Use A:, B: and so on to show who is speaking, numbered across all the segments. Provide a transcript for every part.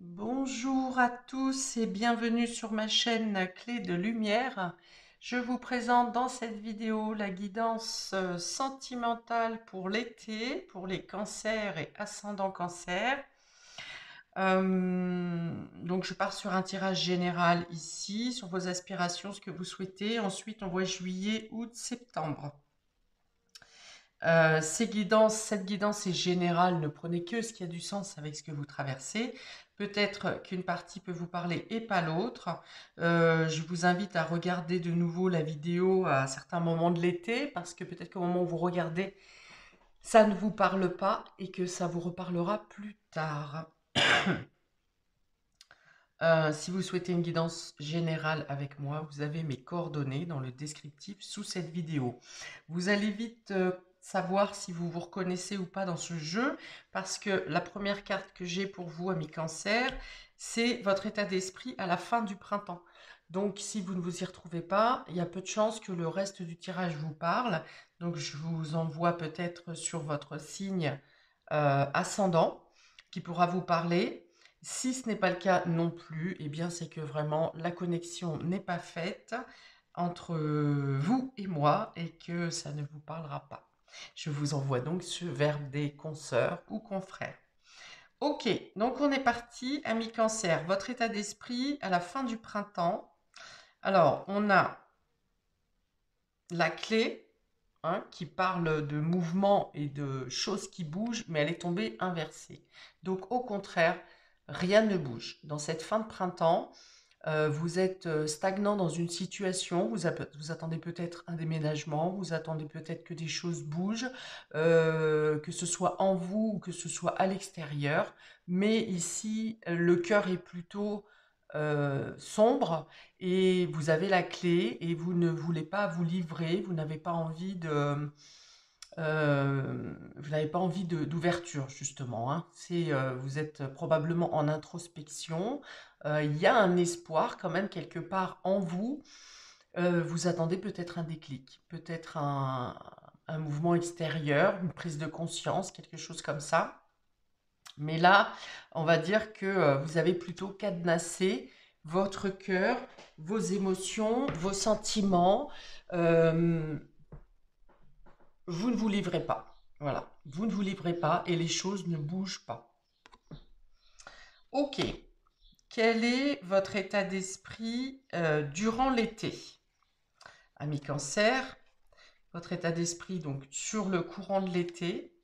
A: Bonjour à tous et bienvenue sur ma chaîne Clé de Lumière. Je vous présente dans cette vidéo la guidance sentimentale pour l'été, pour les cancers et ascendant cancer. Donc je pars sur un tirage général ici, sur vos aspirations, ce que vous souhaitez. Ensuite on voit juillet, août, septembre. Cette guidance est générale, ne prenez que ce qui a du sens avec ce que vous traversez. Peut-être qu'une partie peut vous parler et pas l'autre. Je vous invite à regarder de nouveau la vidéo à certains moments de l'été, parce que peut-être qu'au moment où vous regardez, ça ne vous parle pas et que ça vous reparlera plus tard. Si vous souhaitez une guidance générale avec moi, vous avez mes coordonnées dans le descriptif sous cette vidéo. Vous allez vite savoir si vous vous reconnaissez ou pas dans ce jeu, parce que la première carte que j'ai pour vous, amis cancer, c'est votre état d'esprit à la fin du printemps. Donc si vous ne vous y retrouvez pas, il y a peu de chances que le reste du tirage vous parle. Donc je vous envoie peut-être sur votre signe ascendant qui pourra vous parler. Si ce n'est pas le cas non plus, eh bien c'est que vraiment la connexion n'est pas faite entre vous et moi et que ça ne vous parlera pas. Je vous envoie donc vers des consoeurs ou confrères. Ok, donc on est parti, amis cancer, votre état d'esprit à la fin du printemps. Alors, on a la clé qui parle de mouvement et de choses qui bougent, mais elle est tombée inversée. Donc au contraire, rien ne bouge. Dans cette fin de printemps, vous êtes stagnant dans une situation, vous attendez peut-être un déménagement, vous attendez peut-être que des choses bougent, que ce soit en vous ou que ce soit à l'extérieur. Mais ici, le cœur est plutôt sombre et vous avez la clé et vous ne voulez pas vous livrer, vous n'avez pas envie d'ouverture justement, hein. Vous êtes probablement en introspection. Il y a un espoir quand même quelque part en vous. Vous attendez peut-être un déclic, peut-être un mouvement extérieur, une prise de conscience, quelque chose comme ça. Mais là, on va dire que vous avez plutôt cadenassé votre cœur, vos émotions, vos sentiments. Euh, vous ne vous livrez pas. Voilà, vous ne vous livrez pas et les choses ne bougent pas. Ok, quel est votre état d'esprit durant l'été? Ami cancer, votre état d'esprit donc sur le courant de l'été.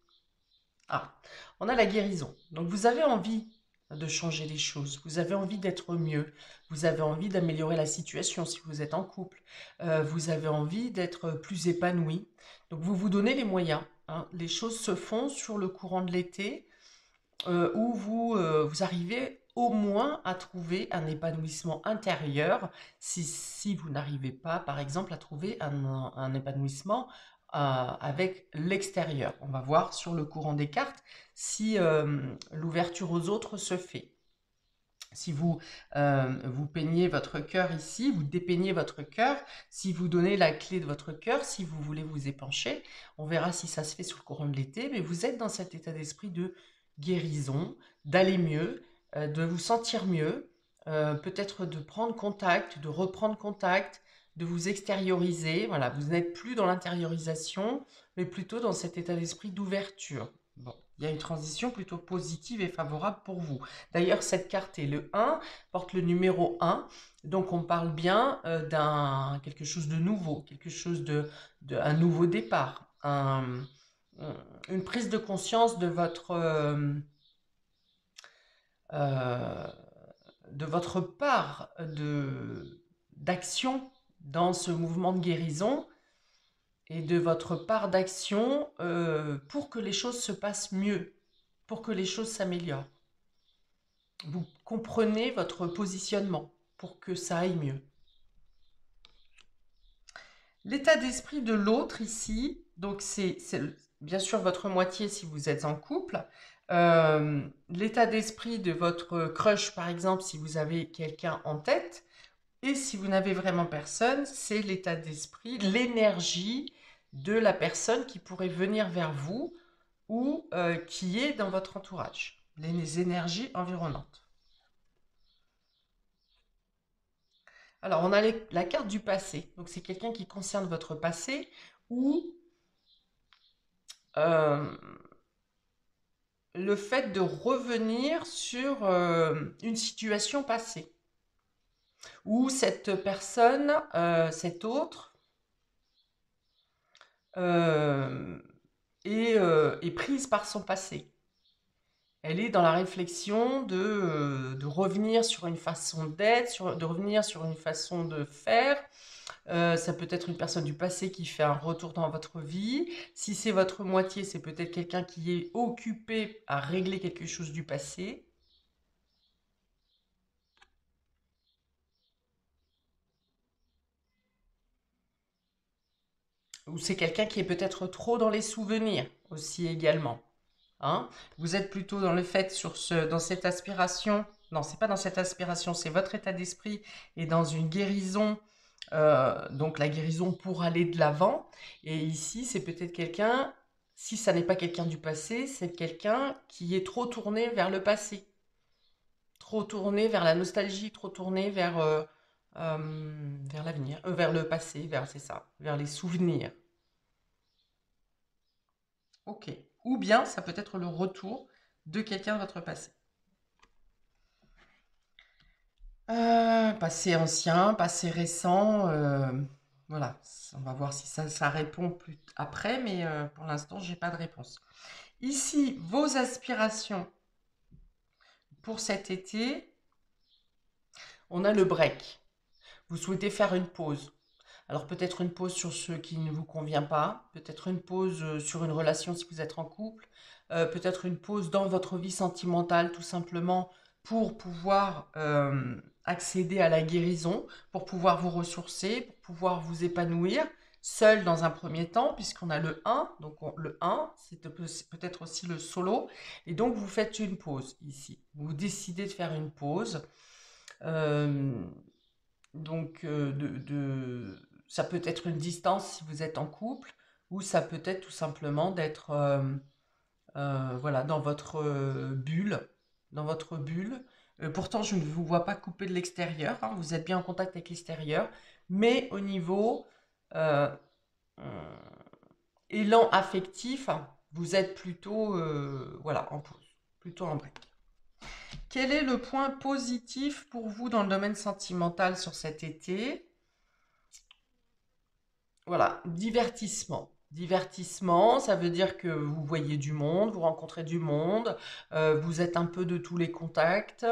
A: Ah, on a la guérison. Donc vous avez envie de changer les choses, vous avez envie d'être mieux, vous avez envie d'améliorer la situation si vous êtes en couple, vous avez envie d'être plus épanoui. Donc vous vous donnez les moyens, hein. Les choses se font sur le courant de l'été où vous arrivez au moins à trouver un épanouissement intérieur si vous n'arrivez pas, par exemple, à trouver un épanouissement avec l'extérieur. On va voir sur le courant des cartes si l'ouverture aux autres se fait. Si vous peignez votre cœur ici, vous dépeignez votre cœur, si vous donnez la clé de votre cœur, si vous voulez vous épancher, on verra si ça se fait sur le courant de l'été, mais vous êtes dans cet état d'esprit de guérison, d'aller mieux, de vous sentir mieux, peut-être de prendre contact, de reprendre contact, de vous extérioriser. Voilà, vous n'êtes plus dans l'intériorisation, mais plutôt dans cet état d'esprit d'ouverture. Bon, il y a une transition plutôt positive et favorable pour vous. D'ailleurs, cette carte est le 1, porte le numéro 1. Donc, on parle bien d'un quelque chose de nouveau, quelque chose un nouveau départ, une prise de conscience euh, de votre part d'action dans ce mouvement de guérison et de votre part d'action pour que les choses se passent mieux, pour que les choses s'améliorent. Vous comprenez votre positionnement pour que ça aille mieux. L'état d'esprit de l'autre ici, donc c'est bien sûr votre moitié si vous êtes en couple. L'état d'esprit de votre crush, par exemple, si vous avez quelqu'un en tête. Et si vous n'avez vraiment personne, c'est l'état d'esprit, l'énergie de la personne qui pourrait venir vers vous ou qui est dans votre entourage, les énergies environnantes. Alors, on a la carte du passé. Donc, c'est quelqu'un qui concerne votre passé ou euh, le fait de revenir sur une situation passée. Ou cette personne, cet autre, euh, est prise par son passé. Elle est dans la réflexion de revenir sur une façon d'être, de revenir sur une façon de faire. Ça peut être une personne du passé qui fait un retour dans votre vie. Si c'est votre moitié, c'est peut-être quelqu'un qui est occupé à régler quelque chose du passé. Ou c'est quelqu'un qui est peut-être trop dans les souvenirs aussi également. Hein. Vous êtes plutôt dans le fait dans cette aspiration. Non, c'est pas dans cette aspiration, c'est votre état d'esprit et dans une guérison. Donc la guérison pour aller de l'avant. Et ici, c'est peut-être quelqu'un, si ça n'est pas quelqu'un du passé, c'est quelqu'un qui est trop tourné vers le passé, trop tourné vers la nostalgie, trop tourné vers l'avenir, vers le passé, c'est ça, vers les souvenirs. Ok. Ou bien ça peut être le retour de quelqu'un de votre passé. Passé ancien, passé récent, voilà. On va voir si ça répond plus après, mais pour l'instant, j'ai pas de réponse. Ici, vos aspirations pour cet été, on a le break. Vous souhaitez faire une pause. Alors peut-être une pause sur ce qui ne vous convient pas, peut-être une pause sur une relation si vous êtes en couple, peut-être une pause dans votre vie sentimentale tout simplement pour pouvoir accéder à la guérison, pour pouvoir vous ressourcer, pour pouvoir vous épanouir, seul dans un premier temps, puisqu'on a le 1, donc le 1, c'est peut-être aussi le solo, et donc vous faites une pause ici. Vous décidez de faire une pause. Euh, donc, ça peut être une distance si vous êtes en couple, ou ça peut être tout simplement d'être voilà, dans votre bulle. Dans votre bulle. Pourtant, je ne vous vois pas couper de l'extérieur, hein, vous êtes bien en contact avec l'extérieur, mais au niveau euh, euh, élan affectif, vous êtes plutôt voilà, en pause, plutôt en break. Quel est le point positif pour vous dans le domaine sentimental sur cet été? Voilà, divertissement. Divertissement, ça veut dire que vous voyez du monde, vous rencontrez du monde, vous êtes un peu de tous les contacts,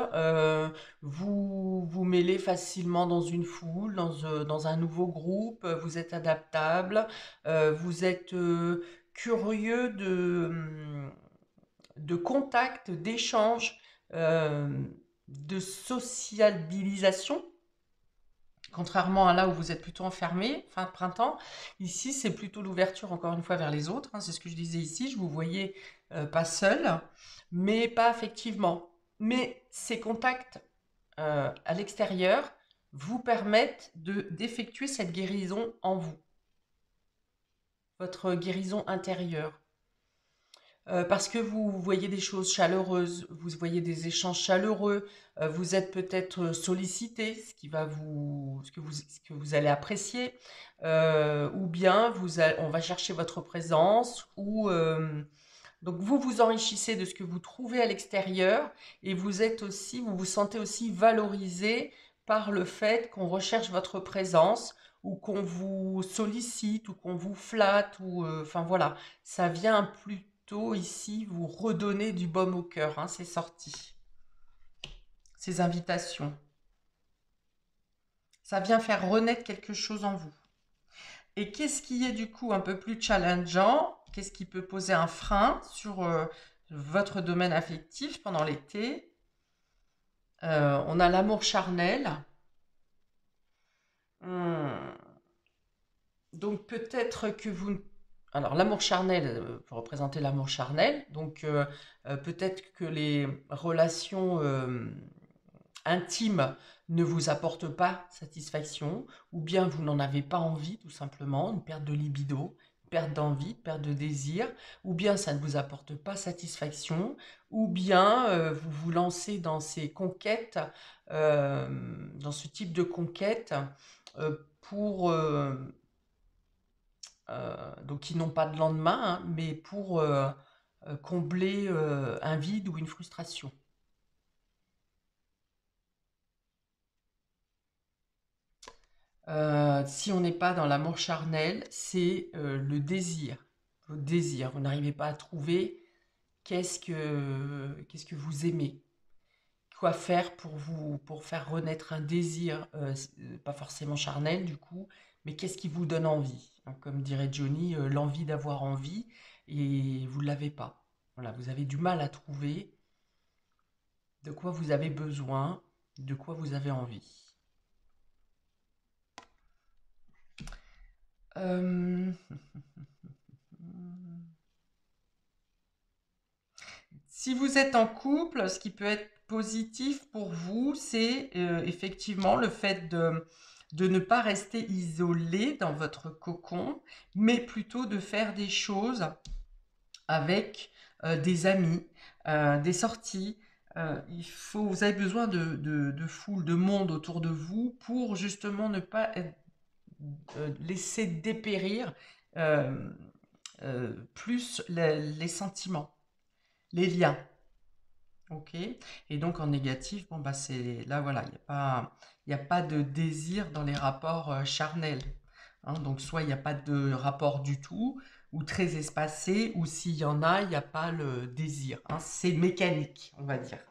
A: vous vous mêlez facilement dans une foule, dans un nouveau groupe, vous êtes adaptable, vous êtes curieux de contact, d'échange, euh, de sociabilisation. Contrairement à là où vous êtes plutôt enfermé, fin de printemps, ici c'est plutôt l'ouverture encore une fois vers les autres, hein, c'est ce que je disais ici, je vous voyais pas seul, mais pas affectivement. Mais ces contacts à l'extérieur vous permettent d'effectuer cette guérison en vous, votre guérison intérieure. Parce que vous voyez des choses chaleureuses, vous voyez des échanges chaleureux, vous êtes peut-être sollicité, ce que vous allez apprécier, ou bien on va chercher votre présence, donc vous vous enrichissez de ce que vous trouvez à l'extérieur et vous vous sentez aussi valorisé par le fait qu'on recherche votre présence ou qu'on vous sollicite ou qu'on vous flatte enfin voilà, ça vient plutôt ici vous redonner du baume au cœur, hein, c'est sorti. Ces invitations, ça vient faire renaître quelque chose en vous. Et qu'est-ce qui est du coup un peu plus challengeant? Qu'est-ce qui peut poser un frein sur votre domaine affectif pendant l'été? On a l'amour charnel. Hmm. Donc peut-être que vous... Alors l'amour charnel, pour représenter l'amour charnel, donc peut-être que les relations intimes ne vous apportent pas satisfaction, ou bien vous n'en avez pas envie tout simplement, une perte de libido, perte d'envie, perte de désir, ou bien ça ne vous apporte pas satisfaction, ou bien vous vous lancez dans ces conquêtes, dans ce type de conquête, donc qui n'ont pas de lendemain, hein, mais pour combler un vide ou une frustration. Si on n'est pas dans l'amour charnel, c'est le désir, votre désir. Vous n'arrivez pas à trouver qu'est-ce que vous aimez, quoi faire pour faire renaître un désir, pas forcément charnel du coup, mais qu'est-ce qui vous donne envie, hein, comme dirait Johnny, l'envie d'avoir envie, et vous ne l'avez pas. Voilà, vous avez du mal à trouver de quoi vous avez besoin, de quoi vous avez envie. Euh, Si vous êtes en couple, ce qui peut être positif pour vous, c'est effectivement le fait de ne pas rester isolé dans votre cocon, mais plutôt de faire des choses avec des amis, des sorties. Vous avez besoin de foule, de monde autour de vous pour justement ne pas laisser dépérir euh, plus les sentiments, les liens. Ok. Et donc en négatif, bon bah c'est là voilà, il y a pas de désir dans les rapports charnels. Hein. Donc soit il n'y a pas de rapport du tout, ou très espacé, ou s'il y en a, il n'y a pas le désir. Hein. C'est mécanique, on va dire.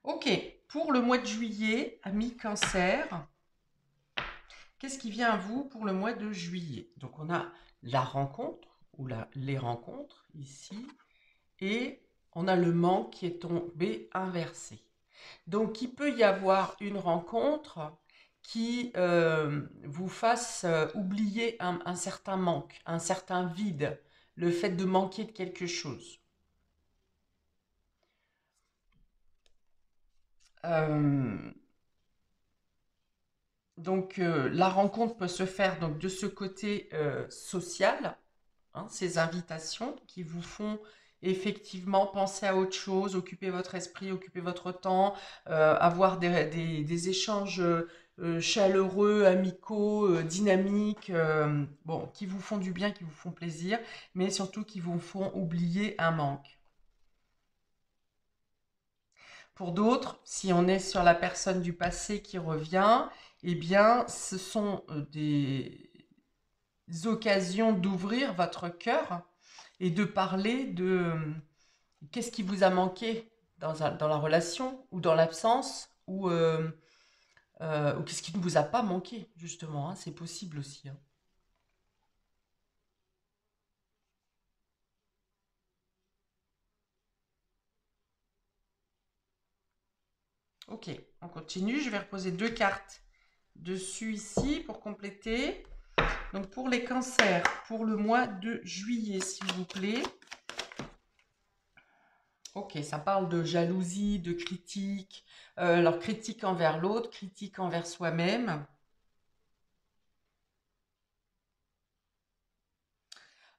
A: Ok. Pour le mois de juillet, ami Cancer, qu'est-ce qui vient à vous pour le mois de juillet? Donc on a la rencontre, ou les rencontres ici, et on a le manque qui est tombé inversé. Donc, il peut y avoir une rencontre qui vous fasse oublier un certain manque, un certain vide, le fait de manquer de quelque chose. Euh, la rencontre peut se faire donc de ce côté social, hein, ces invitations qui vous font effectivement penser à autre chose, occuper votre esprit, occuper votre temps, avoir des échanges chaleureux, amicaux, dynamiques, bon, qui vous font du bien, qui vous font plaisir, mais surtout qui vous font oublier un manque. Pour d'autres, si on est sur la personne du passé qui revient, eh bien, ce sont des occasions d'ouvrir votre cœur et de parler de qu'est-ce qui vous a manqué dans la relation ou dans l'absence ou qu'est-ce qui ne vous a pas manqué, justement. Hein, c'est possible aussi. Hein. Ok, on continue. Je vais reposer deux cartes dessus ici pour compléter. Donc pour les cancers, pour le mois de juillet, s'il vous plaît. Ok, ça parle de jalousie, de critique. Alors critique envers l'autre, critique envers soi-même.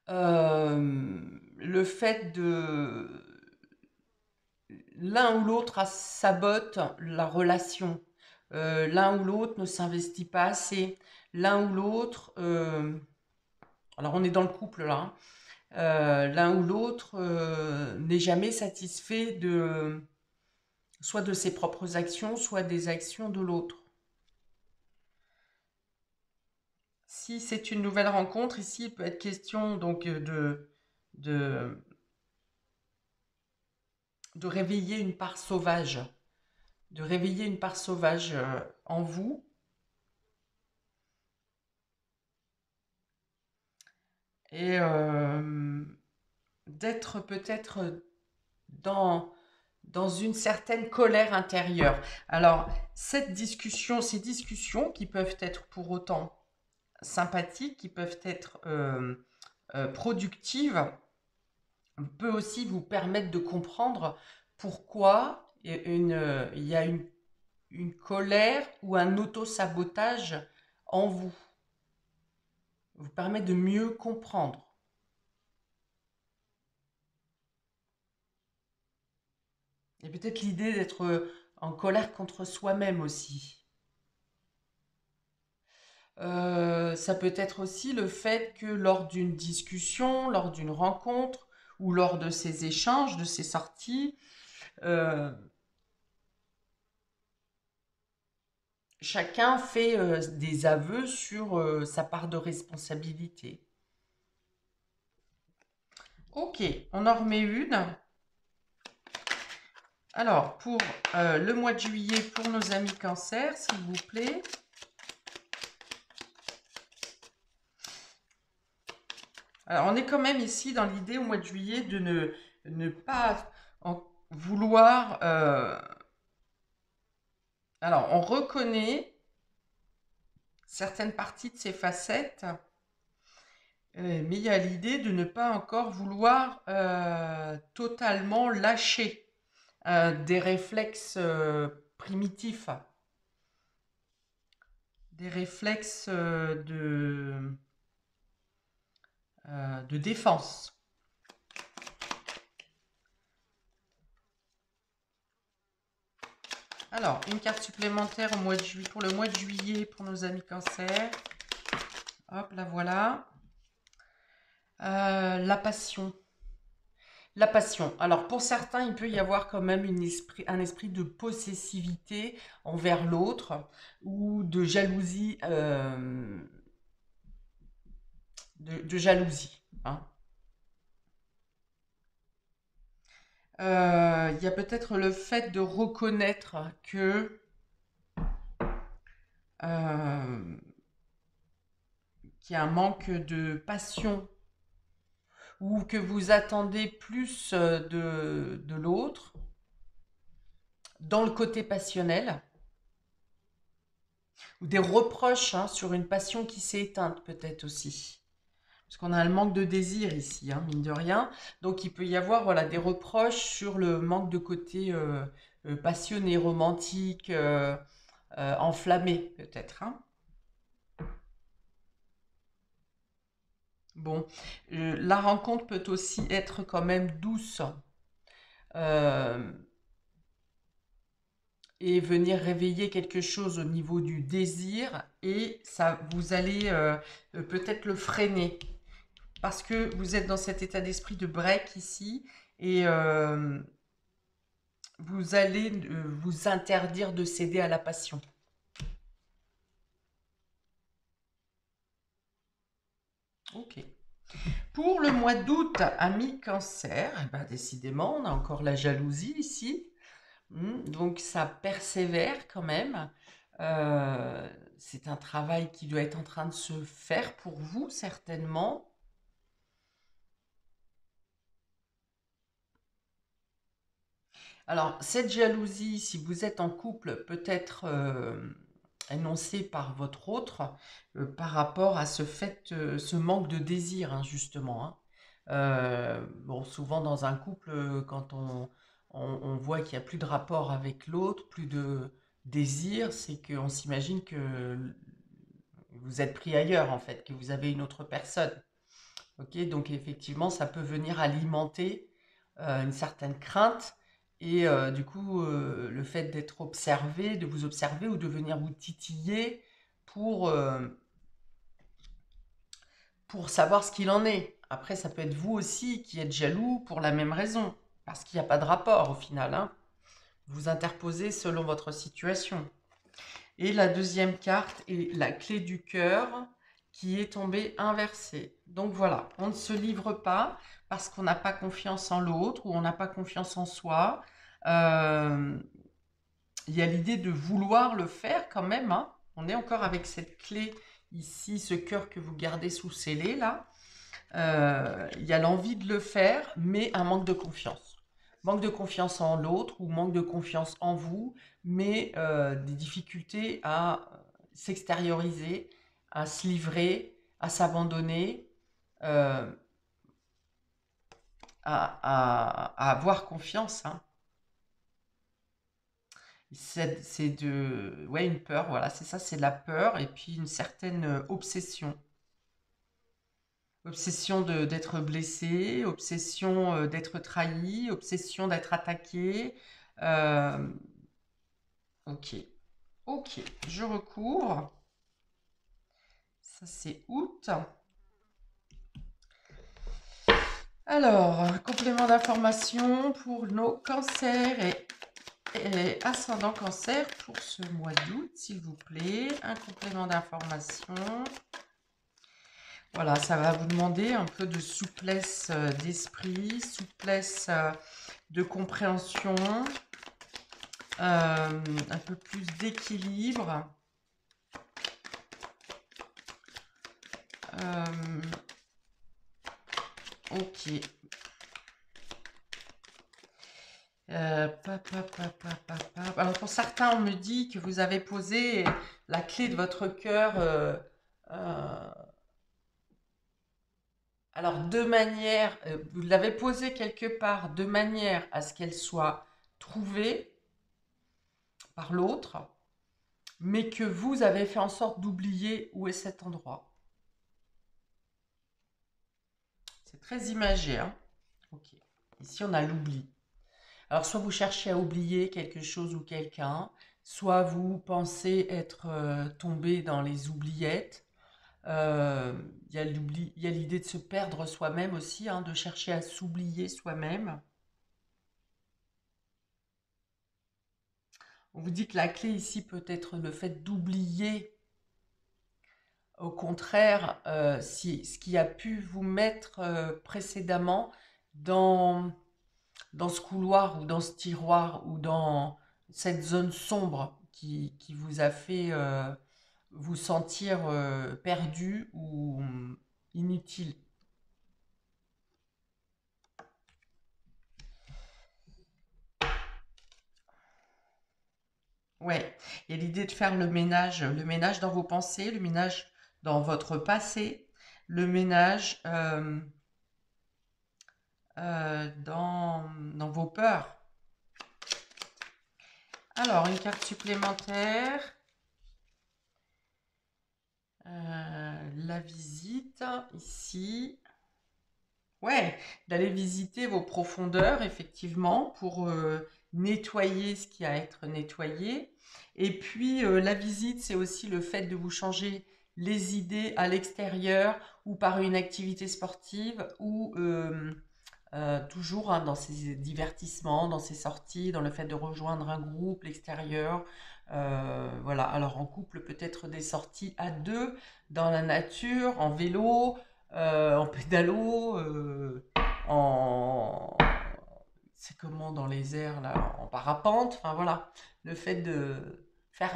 A: Le fait de l'un ou l'autre sabote la relation. L'un ou l'autre ne s'investit pas assez. L'un ou l'autre, alors on est dans le couple là, hein. L'un ou l'autre n'est jamais satisfait soit de ses propres actions, soit des actions de l'autre. Si c'est une nouvelle rencontre, ici il peut être question donc de, de réveiller une part sauvage, en vous et d'être peut-être dans une certaine colère intérieure. Alors, ces discussions qui peuvent être pour autant sympathiques, qui peuvent être productives, peut aussi vous permettre de comprendre pourquoi il y a une colère ou un auto-sabotage en vous. vous permet de mieux comprendre. Et peut-être l'idée d'être en colère contre soi-même aussi. Ça peut être aussi le fait que lors d'une discussion, lors d'une rencontre ou lors de ces échanges, de ces sorties, euh, chacun fait des aveux sur sa part de responsabilité. Ok, on en remet une. Alors, pour le mois de juillet, pour nos amis Cancer, s'il vous plaît. Alors, on est quand même ici dans l'idée au mois de juillet de ne pas en vouloir. Alors, on reconnaît certaines parties de ces facettes, mais il y a l'idée de ne pas encore vouloir totalement lâcher des réflexes primitifs, des réflexes de défense. Alors, une carte supplémentaire au mois de juillet, pour le mois de juillet pour nos amis Cancer. Hop, la voilà. La passion. La passion. Alors, pour certains, il peut y avoir quand même un esprit de possessivité envers l'autre ou de jalousie. De jalousie. Hein. Il y a peut-être le fait de reconnaître que qu'il y a un manque de passion ou que vous attendez plus de l'autre dans le côté passionnel ou des reproches sur une passion qui s'est éteinte peut-être aussi. Parce qu'on a un manque de désir ici, mine de rien. Donc il peut y avoir voilà, des reproches sur le manque de côté passionné, romantique, enflammé peut-être. Bon, la rencontre peut aussi être quand même douce euh, et venir réveiller quelque chose au niveau du désir et ça, vous allez peut-être le freiner parce que vous êtes dans cet état d'esprit de break ici et vous allez vous interdire de céder à la passion. Ok. Pour le mois d'août, ami Cancer, eh ben, décidément, on a encore la jalousie ici. Donc ça persévère quand même. C'est un travail qui doit être en train de se faire pour vous, certainement. Alors, cette jalousie, si vous êtes en couple, peut être énoncée par votre autre par rapport à ce fait, ce manque de désir, justement. Bon, souvent dans un couple, quand on voit qu'il n'y a plus de rapport avec l'autre, plus de désir, c'est qu'on s'imagine que vous êtes pris ailleurs, en fait, que vous avez une autre personne. Ok, donc effectivement, ça peut venir alimenter une certaine crainte et du coup, le fait d'être observé, de vous observer ou de venir vous titiller pour, euh, pour savoir ce qu'il en est. Après, ça peut être vous aussi qui êtes jaloux pour la même raison, parce qu'il n'y a pas de rapport au final. Vous interposez selon votre situation. Et la deuxième carte est la clé du cœur qui est tombée inversée. Donc voilà, on ne se livre pas parce qu'on n'a pas confiance en l'autre ou on n'a pas confiance en soi. Euh, Il y a l'idée de vouloir le faire quand même. On est encore avec cette clé ici, ce cœur que vous gardez sous scellé là. Il y a l'envie de le faire, mais un manque de confiance. Manque de confiance en l'autre ou manque de confiance en vous, mais des difficultés à s'extérioriser, à se livrer, à s'abandonner, euh, à avoir confiance. C'est ouais, une peur, voilà, c'est ça, c'est la peur et puis une certaine obsession. Obsession d'être blessé, obsession d'être trahi, obsession d'être attaqué. Euh, ok, ok, je recouvre. Ça, c'est août. Alors, complément d'information pour nos cancers et ascendant cancer pour ce mois d'août, s'il vous plaît. Un complément d'information. Voilà, ça va vous demander un peu de souplesse d'esprit, souplesse de compréhension, un peu plus d'équilibre. Ok. Alors pour certains, on me dit que vous avez posé la clé de votre cœur. Alors de manière, vous l'avez posée quelque part de manière à ce qu'elle soit trouvée par l'autre, mais que vous avez fait en sorte d'oublier où est cet endroit. C'est très imagé, hein? Ok. Ici, on a l'oubli. Alors, soit vous cherchez à oublier quelque chose ou quelqu'un, soit vous pensez être tombé dans les oubliettes. Il y a l'idée de se perdre soi-même aussi, hein, de chercher à s'oublier soi-même. On vous dit que la clé ici peut être le fait d'oublier, au contraire, ce qui a pu vous mettre précédemment dans ce couloir ou dans ce tiroir ou dans cette zone sombre qui vous a fait vous sentir perdu ou inutile. Ouais, il y a l'idée de faire le ménage dans vos pensées, le ménage dans votre passé, le ménage dans vos peurs. Alors, une carte supplémentaire. La visite, ici. Ouais, d'aller visiter vos profondeurs, effectivement, pour nettoyer ce qui a à être nettoyé. Et puis, la visite, c'est aussi le fait de vous changer les idées à l'extérieur ou par une activité sportive ou toujours hein, dans ces divertissements, dans ces sorties, dans le fait de rejoindre un groupe, l'extérieur. Voilà, alors en couple, peut-être des sorties à deux, dans la nature, en vélo, en pédalo, en... C'est comment dans les airs, là, en parapente. Enfin voilà, le fait de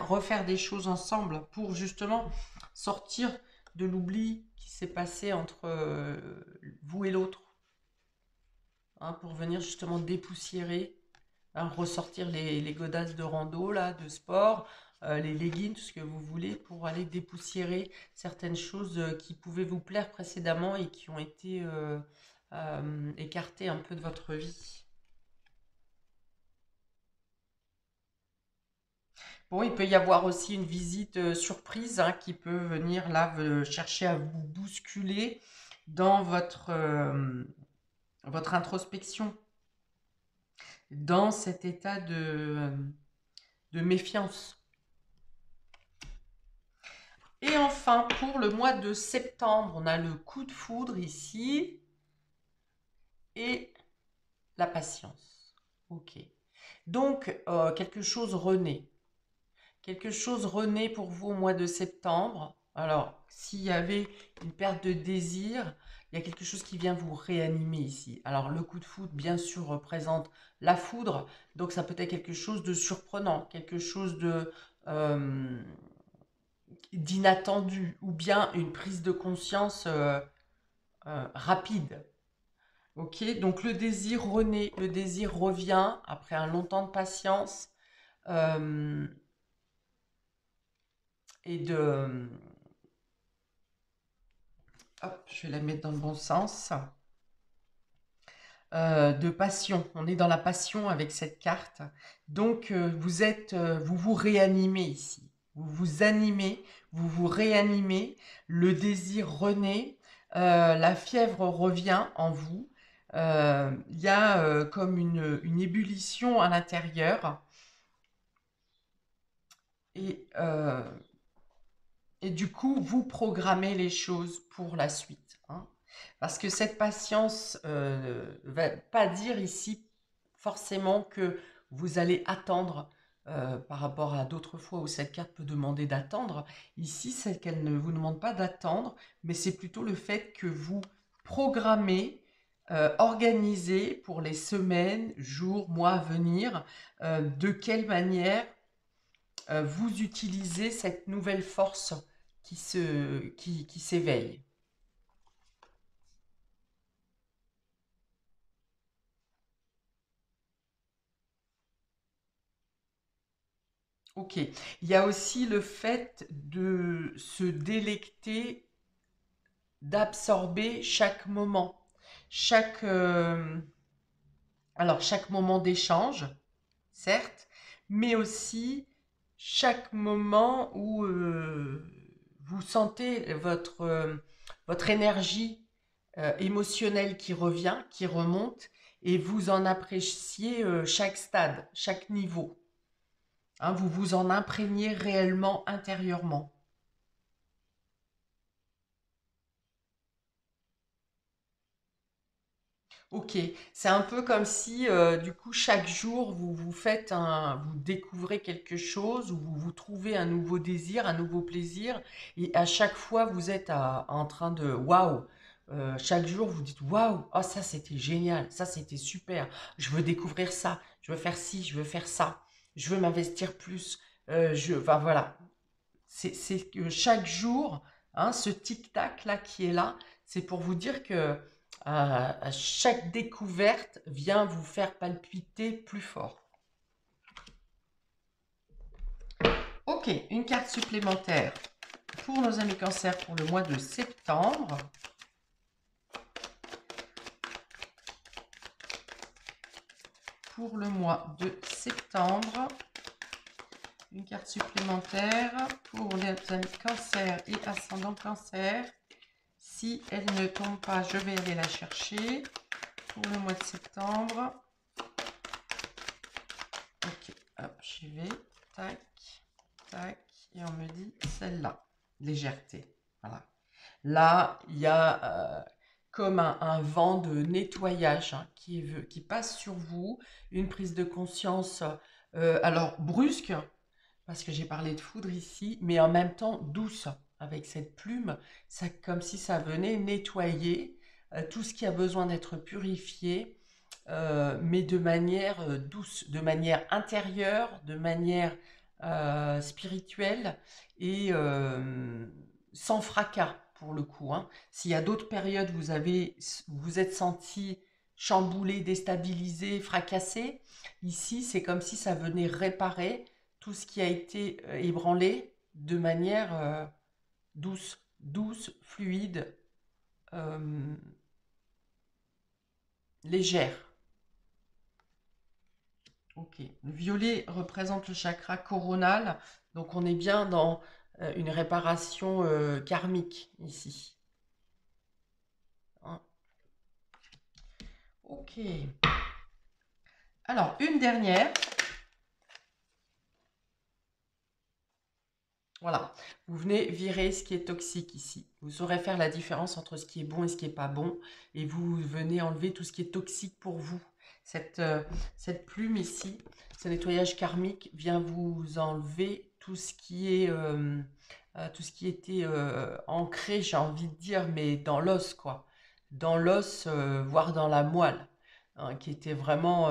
A: refaire des choses ensemble pour justement sortir de l'oubli qui s'est passé entre vous et l'autre. Hein, pour venir justement dépoussiérer, hein, ressortir les godasses de rando, là, de sport, les leggings, tout ce que vous voulez, pour aller dépoussiérer certaines choses qui pouvaient vous plaire précédemment et qui ont été écartées un peu de votre vie. Bon, il peut y avoir aussi une visite surprise hein, qui peut venir là chercher à vous bousculer dans votre introspection, dans cet état de méfiance. Et enfin, pour le mois de septembre, on a le coup de foudre ici et la patience. Ok. Donc, quelque chose renaît. Quelque chose renaît pour vous au mois de septembre. Alors, s'il y avait une perte de désir, il y a quelque chose qui vient vous réanimer ici. Alors, le coup de foudre, bien sûr, représente la foudre. Donc, ça peut être quelque chose de surprenant, quelque chose d'inattendu ou bien une prise de conscience rapide. Ok, donc le désir renaît, le désir revient après un long temps de patience euh, et de... Hop, je vais la mettre dans le bon sens. De passion. On est dans la passion avec cette carte. Donc vous vous réanimez ici. Vous vous animez, vous vous réanimez. Le désir renaît. La fièvre revient en vous. Il y a comme une ébullition à l'intérieur. Et, euh, et du coup, vous programmez les choses pour la suite, hein. Parce que cette patience va pas dire ici forcément que vous allez attendre par rapport à d'autres fois où cette carte peut demander d'attendre. Ici, c'est qu'elle ne vous demande pas d'attendre, mais c'est plutôt le fait que vous programmez, organisez pour les semaines, jours, mois à venir, de quelle manière vous utilisez cette nouvelle force qui s'éveille. Ok. Il y a aussi le fait de se délecter, d'absorber chaque moment, chaque, chaque moment d'échange, certes, mais aussi chaque moment où vous sentez votre énergie émotionnelle qui revient, qui remonte, et vous en appréciez chaque stade, chaque niveau, hein, vous vous en imprégnez réellement intérieurement. Ok, c'est un peu comme si du coup chaque jour vous découvrez quelque chose ou vous trouvez un nouveau désir, un nouveau plaisir et à chaque fois vous êtes en train de waouh. Chaque jour vous dites waouh, oh ça c'était génial, ça c'était super, je veux découvrir ça, je veux faire ci, je veux faire ça, je veux m'investir plus, enfin voilà, c'est que chaque jour, hein, ce tic-tac là qui est là, c'est pour vous dire que à chaque découverte vient vous faire palpiter plus fort. Ok, une carte supplémentaire pour nos amis cancer pour le mois de septembre. Pour le mois de septembre, une carte supplémentaire pour les amis cancer et ascendant cancer. Si elle ne tombe pas, je vais aller la chercher pour le mois de septembre. Ok, hop, j'y vais. Tac, tac. Et on me dit celle-là. Légèreté. Voilà. Là, il y a comme un vent de nettoyage, hein, qui passe sur vous. Une prise de conscience, alors brusque, parce que j'ai parlé de foudre ici, mais en même temps douce. Avec cette plume, ça, comme si ça venait nettoyer tout ce qui a besoin d'être purifié, mais de manière douce, de manière intérieure, de manière spirituelle et sans fracas pour le coup, hein. S'il y a d'autres périodes où vous êtes senti chamboulé, déstabilisé, fracassé, ici c'est comme si ça venait réparer tout ce qui a été ébranlé de manière douce, douce, fluide, euh, légère. Ok. Le violet représente le chakra coronal, donc on est bien dans une réparation karmique ici, hein. Ok. Alors, une dernière. Voilà. Vous venez virer ce qui est toxique ici. Vous saurez faire la différence entre ce qui est bon et ce qui n'est pas bon. Et vous venez enlever tout ce qui est toxique pour vous. Cette plume ici, ce nettoyage karmique vient vous enlever tout ce qui est, tout ce qui était ancré, j'ai envie de dire, mais dans l'os, quoi. Dans l'os, voire dans la moelle, hein, qui était vraiment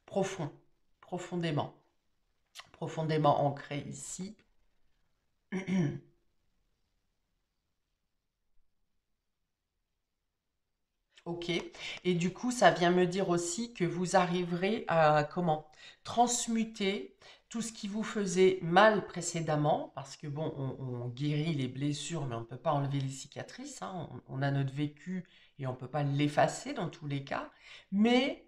A: profond, profondément, profondément ancré ici. Ok. Et du coup, ça vient me dire aussi que vous arriverez à comment transmuter tout ce qui vous faisait mal précédemment, parce que bon, on guérit les blessures, mais on ne peut pas enlever les cicatrices, hein. On a notre vécu et on ne peut pas l'effacer dans tous les cas. Mais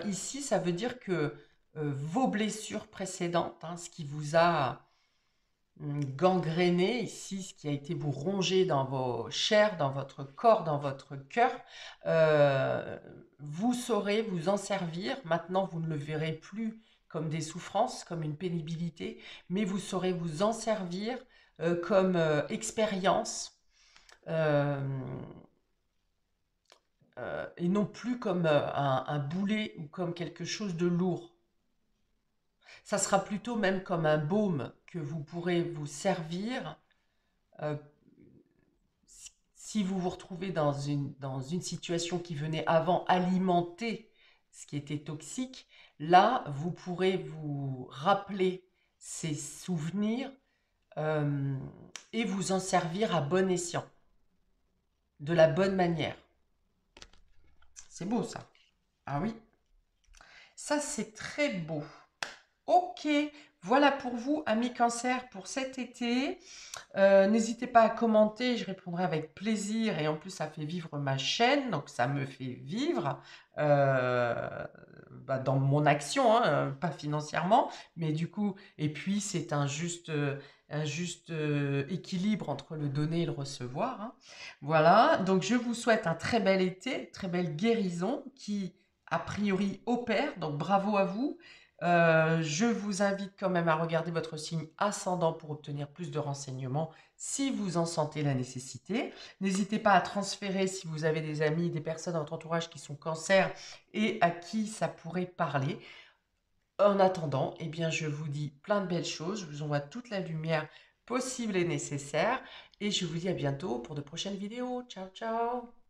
A: ici, ça veut dire que vos blessures précédentes, hein, ce qui vous a gangréné ici, ce qui a été vous rongé dans vos chairs, dans votre corps, dans votre cœur, vous saurez vous en servir. Maintenant, vous ne le verrez plus comme des souffrances, comme une pénibilité, mais vous saurez vous en servir comme expérience et non plus comme un boulet ou comme quelque chose de lourd. Ça sera plutôt même comme un baume que vous pourrez vous servir euh, si vous vous retrouvez dans une situation qui venait avant alimenter ce qui était toxique. Là, vous pourrez vous rappeler ces souvenirs euh, et vous en servir à bon escient, de la bonne manière. C'est beau ça. Ah oui, ça c'est très beau. Ok, voilà pour vous, amis cancer, pour cet été. N'hésitez pas à commenter, je répondrai avec plaisir et en plus ça fait vivre ma chaîne, donc ça me fait vivre dans mon action, hein, pas financièrement, mais du coup, et puis c'est un juste équilibre entre le donner et le recevoir, hein. Voilà, donc je vous souhaite un très bel été, très belle guérison qui a priori opère, donc bravo à vous. Je vous invite quand même à regarder votre signe ascendant pour obtenir plus de renseignements si vous en sentez la nécessité. N'hésitez pas à transférer si vous avez des amis, des personnes dans votre entourage qui sont cancer et à qui ça pourrait parler. En attendant, eh bien, je vous dis plein de belles choses. Je vous envoie toute la lumière possible et nécessaire. Et je vous dis à bientôt pour de prochaines vidéos. Ciao, ciao!